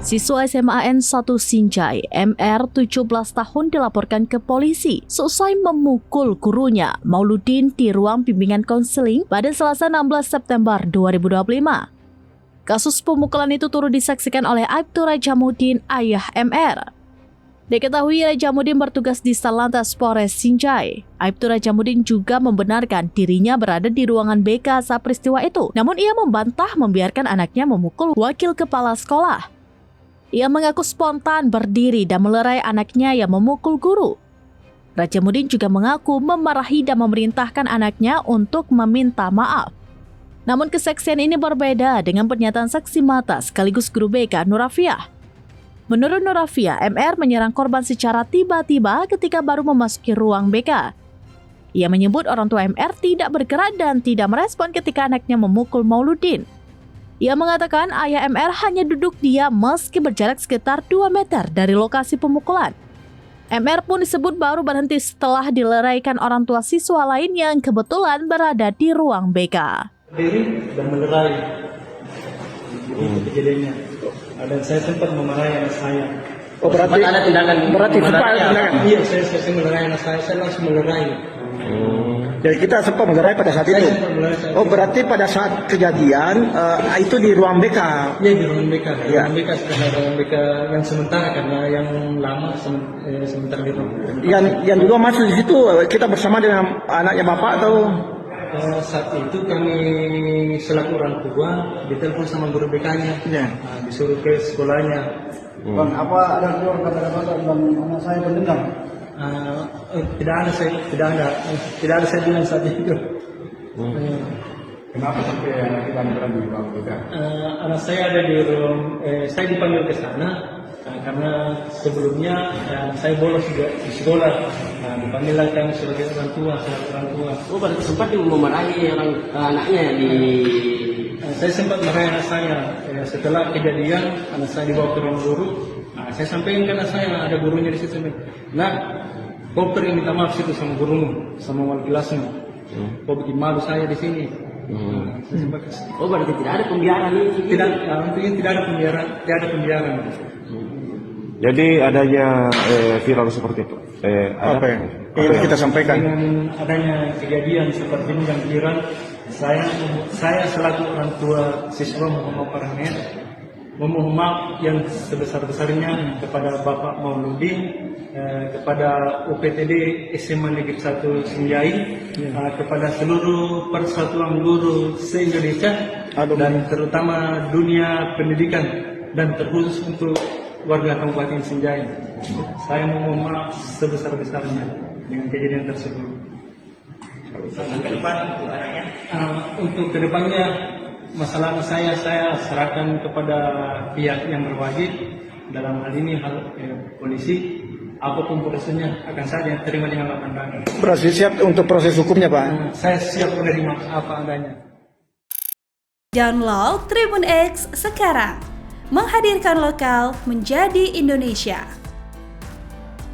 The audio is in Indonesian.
Siswa SMAN 1 Sinjai, MR 17 tahun dilaporkan ke polisi seusai memukul gurunya Mauludin di ruang bimbingan konseling pada Selasa 16 September 2025. Kasus pemukulan itu turut disaksikan oleh Aibtu Rajamuddin, ayah MR. Diketahui Rajamuddin bertugas di Satlantas Polres Sinjai. Aibtu Rajamuddin juga membenarkan dirinya berada di ruangan BK saat peristiwa itu. Namun ia membantah membiarkan anaknya memukul wakil kepala sekolah. Ia mengaku spontan berdiri dan melerai anaknya yang memukul guru. Rajamuddin juga mengaku memarahi dan memerintahkan anaknya untuk meminta maaf. Namun kesaksian ini berbeda dengan pernyataan saksi mata sekaligus guru BK Nurafiah. Menurut Nurafiah, MR menyerang korban secara tiba-tiba ketika baru memasuki ruang BK. Ia menyebut orang tua MR tidak bergerak dan tidak merespon ketika anaknya memukul Mauludin. Ia mengatakan ayah MR hanya duduk diam meski berjarak sekitar 2 meter dari lokasi pemukulan. MR pun disebut baru berhenti setelah dileraikan orang tua siswa lain yang kebetulan berada di ruang BK. Diri dan melerai. Itu kejadiannya. Dan saya sempat memarahi anak saya. Oh, berarti ada tindakan. Berarti sempat ada tindakan. Iya, saya melerai anak saya langsung melerai. Jadi kita sempat melerai pada saat itu. Oh, berarti pada saat kejadian itu di ruang BK. Iya, di ruang BK. Ya. Ruang BK sekarang ruang BK yang sementara karena yang lama sementara di ruang BK. Yang juga masuk di situ kita bersama dengan anaknya bapak atau? Saat itu kami selaku orang tua ditelepon sama guru BK-nya, disuruh ke sekolahnya. Bang, apa ada keluar kata-kata dan anak saya mendengar? Tidak ada saya bilang saat itu. Kenapa sampai anak kita berada di ruang BK? Anak saya ada di ruang, saya dipanggil ke sana karena sebelumnya saya bolos juga di sekolah. Dipanggillah kami sebagai orang tua. Oh, berarti sempat memarahi anaknya di. Saya sempat marahi anak saya. Setelah kejadian, anak saya dibawa ke ruang guru. Saya sampaikan ke anak saya, ada gurunya di situ. Nah, kau pergi minta maaf situ sama gurumu, sama wali kelasmu. Kau bikin malu saya di sini. Oh, berarti tidak ada pembiaran ini? Tidak ada pembiaran. Jadi adanya viral seperti itu. Apa yang ingin kita sampaikan? Dengan adanya kejadian seperti ini yang viral, saya selaku orang tua siswa Muhammad Farhan memohon maaf yang sebesar-besarnya kepada Bapak Mauludin, kepada UPTD SMA Negeri 1 Sinjai, kepada seluruh persatuan guru se-Indonesia, dan terutama dunia pendidikan, dan terkhusus untuk warga Kabupaten Sinjai. Saya memohon maaf sebesar-besarnya dengan kejadian tersebut. Untuk kedepannya, masalah saya serahkan kepada pihak yang berwajib, dalam hal ini polisi. Apapun prosesnya akan saya terima dengan lapang dada. Berarti siap untuk proses hukumnya, Pak? Saya siap menerima apa adanya. Download Tribun X sekarang, menghadirkan lokal menjadi Indonesia.